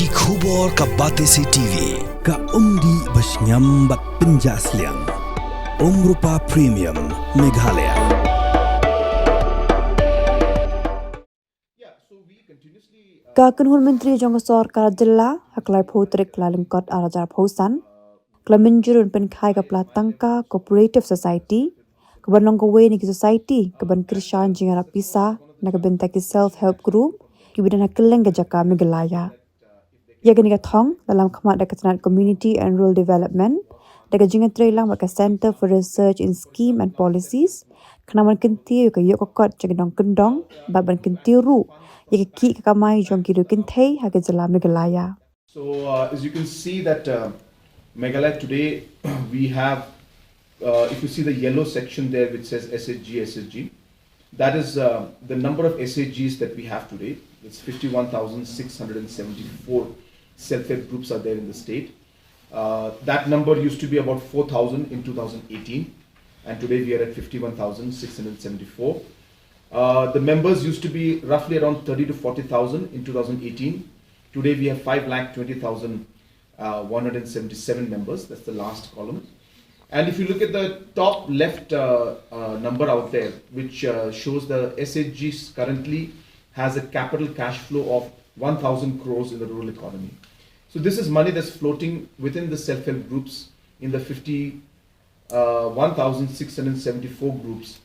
Ki khubor ka Batesi TV ka umdi basnyam bat penjaslian. Rupa Premium Meghalaya. Kakan Menteri Jong Sorkar Jilla haklai photrik lalengkot arajar phausan klaminjurun penkai ka Pla Tanka Cooperative Society kaban longgowe ni society kaban krishan Ïarap Pisa na kaban taki self-help group kibidan hakeleng jaka Meghalaya. Ya gani ka thong dalam khmat dekat community and rural development dekat jingan trelang baka Center for Research in Scheme and Policies kenaman kentiu ka yok kokot jagadong kendong baban kentiu ru ya ki kamai jong kiru kentei ha jala Meghalaya. So as you can see that Meghalaya today we have if you see the yellow section there which says SHG, that is the number of SHGs that we have today. It's 51,674 self-help groups are there in the state. That number used to be about 4,000 in 2018 and today we are at 51,674. The members used to be roughly around 30 to 40,000 in 2018. Today we have 5,20,177 members. That's the last column. And if you look at the top left number out there, which shows the SHGs currently has a capital cash flow of 1,000 crores in the rural economy. So this is money that's floating within the self-help groups in the 51,674 groups.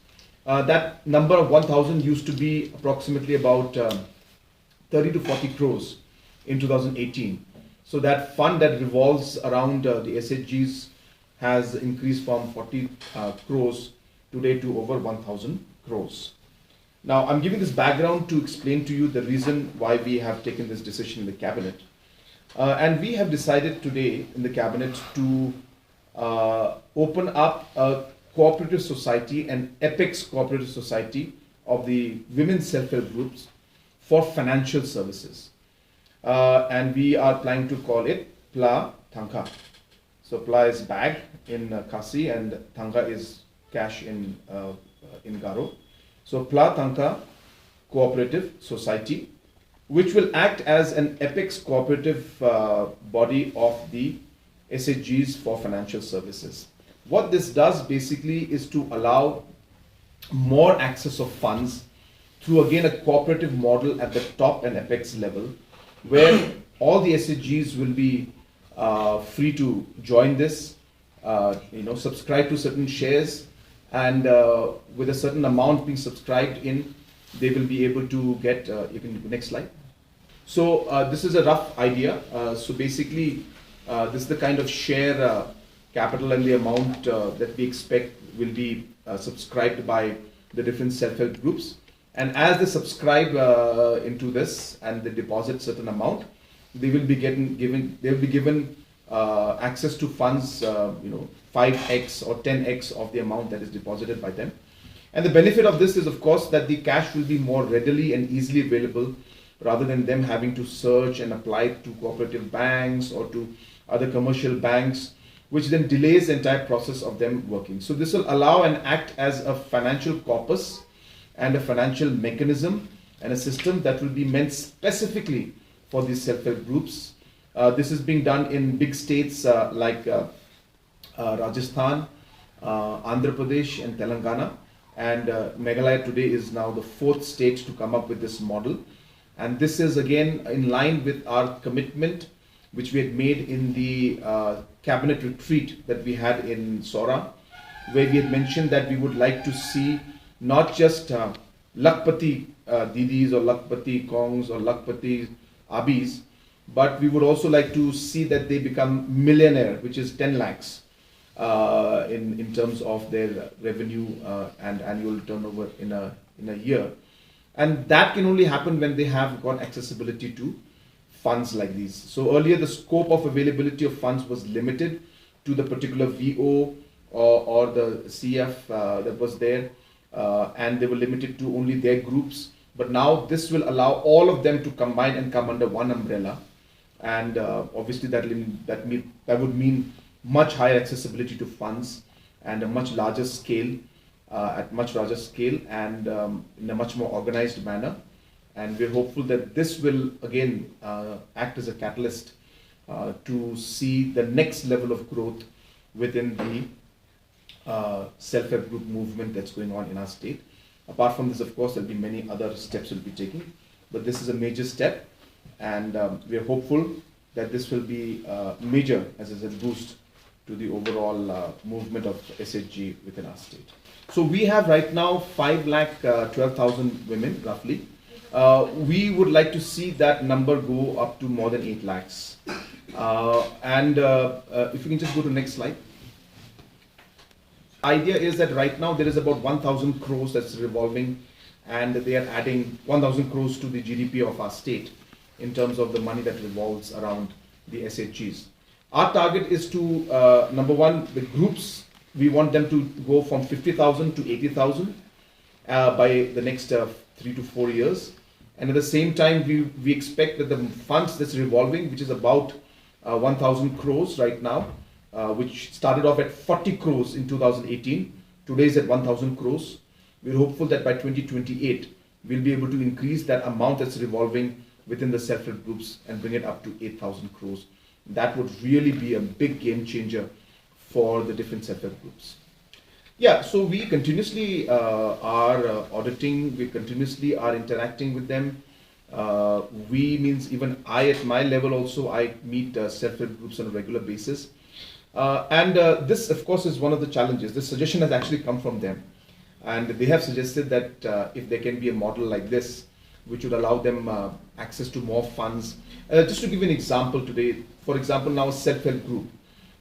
That number of 1,000 used to be approximately about 30 to 40 crores in 2018. So that fund that revolves around the SHGs has increased from 40 crores today to over 1,000 crores. Now I'm giving this background to explain to you the reason why we have taken this decision in the cabinet. And we have decided today in the cabinet to open up a cooperative society, an apex cooperative society of the women self-help groups for financial services. And we are planning to call it Pla Tanka. So Pla is bag in Kasi and Tangka is cash in Garo. So Pla Tanka Cooperative Society, which will act as an apex cooperative body of the SHGs for financial services. What this does basically is to allow more access of funds through again a cooperative model at the top and apex level, where all the SHGs will be free to join this, subscribe to certain shares, and with a certain amount being subscribed in, they will be able to get, you can do the next slide. So this is a rough idea. So basically, this is the kind of share capital and the amount that we expect will be subscribed by the different self-help groups. And as they subscribe into this and they deposit certain amount, they will be given access to funds, 5x or 10x of the amount that is deposited by them. And the benefit of this is, of course, that the cash will be more readily and easily available rather than them having to search and apply to cooperative banks or to other commercial banks, which then delays the entire process of them working. So this will allow and act as a financial corpus and a financial mechanism and a system that will be meant specifically for these self-help groups. This is being done in big states like Rajasthan, Andhra Pradesh and Telangana. And Meghalaya today is now the fourth state to come up with this model. And this is again in line with our commitment which we had made in the cabinet retreat that we had in Sora, where we had mentioned that we would like to see not just Lakpati Didis or Lakpati Kongs or Lakpati Abis, but we would also like to see that they become millionaire, which is 10 lakhs in terms of their revenue and annual turnover in a year. And that can only happen when they have got accessibility to funds like these. So earlier the scope of availability of funds was limited to the particular VO or the CF that was there, and they were limited to only their groups. But now this will allow all of them to combine and come under one umbrella, and obviously that would mean much higher accessibility to funds and a much larger scale, and in a much more organized manner. And we're hopeful that this will again act as a catalyst to see the next level of growth within the self-help group movement that's going on in our state. Apart from this, of course, there'll be many other steps we'll be taking, but this is a major step, and we are hopeful that this will be major as a boost to the overall movement of SHG within our state. So we have right now 5,12,000 women roughly. We would like to see that number go up to more than 8 lakhs. If you can just go to the next slide. Idea is that right now there is about 1,000 crores that's revolving, and they are adding 1,000 crores to the GDP of our state in terms of the money that revolves around the SHGs. Our target is to, number one, the groups, we want them to go from 50,000 to 80,000 by the next 3 to 4 years. And at the same time, we expect that the funds that's revolving, which is about 1,000 crores right now, which started off at 40 crores in 2018, today is at 1,000 crores. We're hopeful that by 2028, we'll be able to increase that amount that's revolving within the self-help groups and bring it up to 8,000 crores. That would really be a big game changer for the different self-help groups. Yeah, so we continuously are auditing, we continuously are interacting with them. We means even I at my level also, I meet self-help groups on a regular basis. This of course is one of the challenges. This suggestion has actually come from them. And they have suggested that if there can be a model like this, which would allow them access to more funds. Just to give you an example today, for example, now a self-help group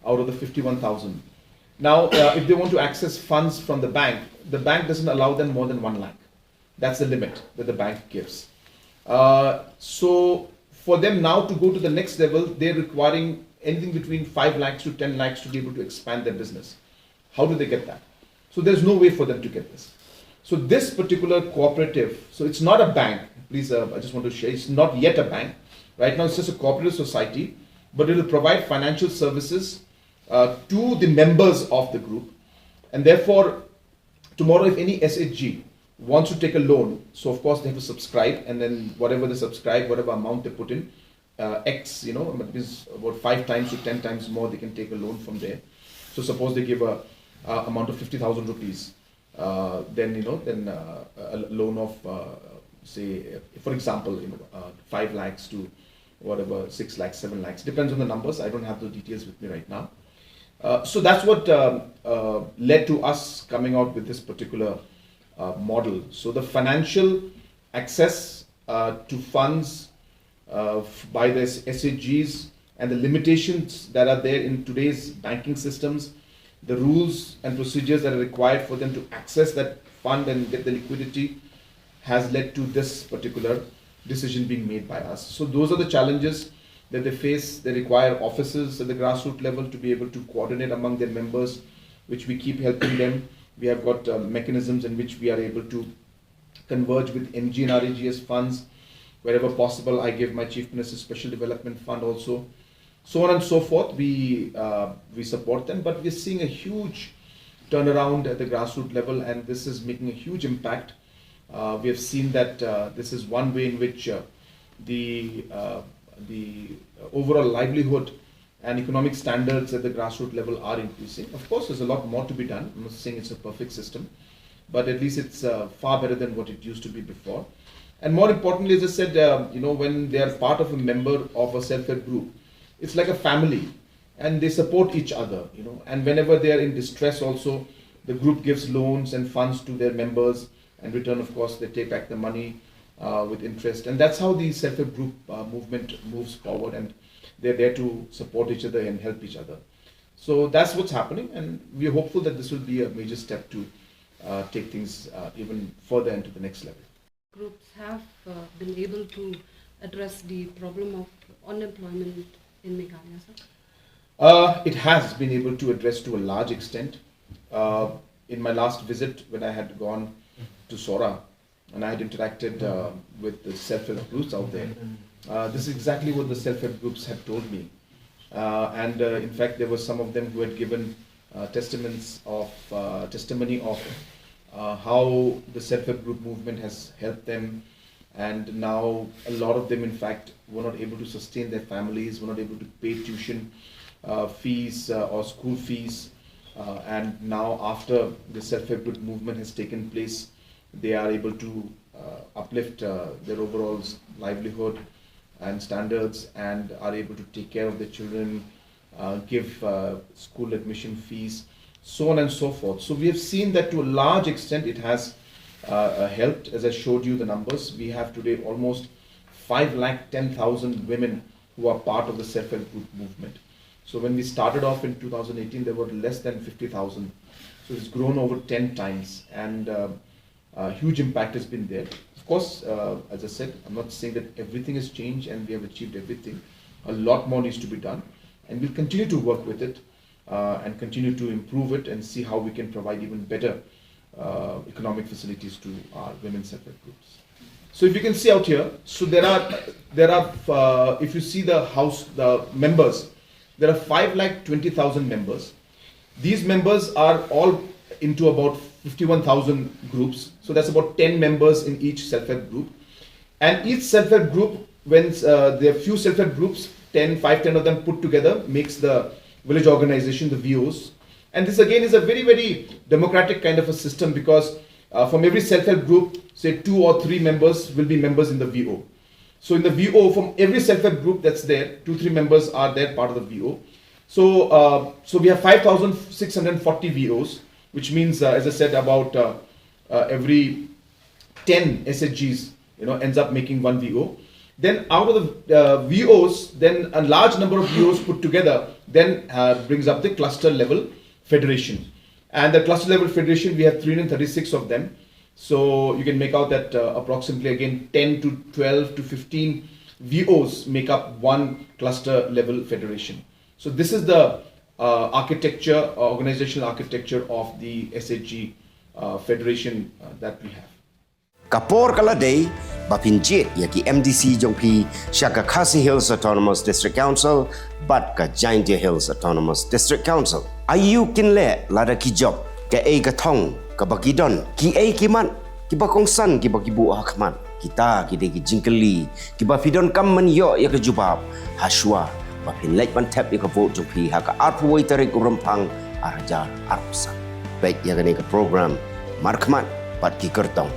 out of the 51,000. Now, if they want to access funds from the bank doesn't allow them more than 1 lakh. That's the limit that the bank gives. So for them now to go to the next level, they're requiring anything between 5 lakhs to 10 lakhs to be able to expand their business. How do they get that? So there's no way for them to get this. So this particular cooperative, so it's not a bank, please, I just want to share, it's not yet a bank. Right now it's just a cooperative society, but it will provide financial services to the members of the group. And therefore, tomorrow if any SHG wants to take a loan, so of course they have to subscribe, and then whatever they subscribe, whatever amount they put in, X, it means about 5 times to 10 times more, they can take a loan from there. So suppose they give a amount of 50,000 rupees, then a loan of say, for example, 5 lakhs to whatever, 6 lakhs, 7 lakhs, depends on the numbers. I don't have the details with me right now. So that's what led to us coming out with this particular model. So the financial access to funds by the SHGs and the limitations that are there in today's banking systems, the rules and procedures that are required for them to access that fund and get the liquidity has led to this particular decision being made by us. So those are the challenges that they face. They require officers at the grassroots level to be able to coordinate among their members, which we keep helping them. We have got mechanisms in which we are able to converge with MG and RAGS funds. Wherever possible, I give my Chief Minister's Special Development Fund also. So on and so forth, we support them, but we're seeing a huge turnaround at the grassroots level, and this is making a huge impact. We have seen that this is one way in which the overall livelihood and economic standards at the grassroots level are increasing. Of course, there's a lot more to be done. I'm not saying it's a perfect system, but at least it's far better than what it used to be before. And more importantly, as I said, when they are part of a member of a self-help group, it's like a family, and they support each other, and whenever they are in distress also, the group gives loans and funds to their members, and in return, of course, they take back the money with interest. And that's how the self-help group movement moves forward, and they're there to support each other and help each other. So that's what's happening, and we're hopeful that this will be a major step to take things even further into the next level. Groups have been able to address the problem of unemployment in Meghalaya, sir? It has been able to address to a large extent. In my last visit, when I had gone to Sora, and I had interacted with the self-help groups out there, this is exactly what the self-help groups had told me. In fact, there were some of them who had given testimony of how the self-help group movement has helped them, and now a lot of them, in fact, were not able to sustain their families, were not able to pay tuition fees or school fees. And now, after the self-help group movement has taken place, they are able to uplift their overall livelihood and standards, and are able to take care of their children, give school admission fees, so on and so forth. So we have seen that to a large extent it has helped. As I showed you the numbers, we have today almost 510,000 women who are part of the self-help group movement. So when we started off in 2018, there were less than 50,000. So it's grown over 10 times, and a huge impact has been there. Of course, as I said, I'm not saying that everything has changed and we have achieved everything. A lot more needs to be done, and we'll continue to work with it and continue to improve it and see how we can provide even better economic facilities to our women's self-help groups. So if you can see out here, so there are if you see the members, there are 520,000 members. These members are all into about 51,000 groups. So that's about 10 members in each self-help group. And each self-help group, when there are few self-help groups, 5-10 of them put together, makes the village organization, the VOs. And this again is a very, very democratic kind of a system, because from every self-help group, say 2 or 3 members will be members in the VO. So in the VO, from every self-help group that's there, 2-3 members are there, part of the VO. So so we have 5,640 VOs, which means, as I said, about every 10 SHGs, ends up making one VO. Then out of the VOs, then a large number of VOs put together then brings up the cluster level federation. And the cluster level federation, we have 336 of them. So you can make out that approximately again 10 to 12 to 15 VOs make up one cluster level federation. So this is the architecture, organizational architecture of the SHG federation that we have. Kapor kala day, bapinjit yaki MDC jongpi Shaka Khasi Hills Autonomous District Council, but ka Jaintia Hills Autonomous District Council. Ayu kinle lada ki job, ka ay katong, ka bagidon, ki ay kiman, ki bakongsan, ki bagibu akman. Kita kide ki jingkeli, ki bafidon kam man yo ya ka jubab, haswa, bapin lek man tap ya ka vote jongpi haka arpuway tarik urumpang arajar arpsa. Baik ya ka program, markman, pat ki kertong.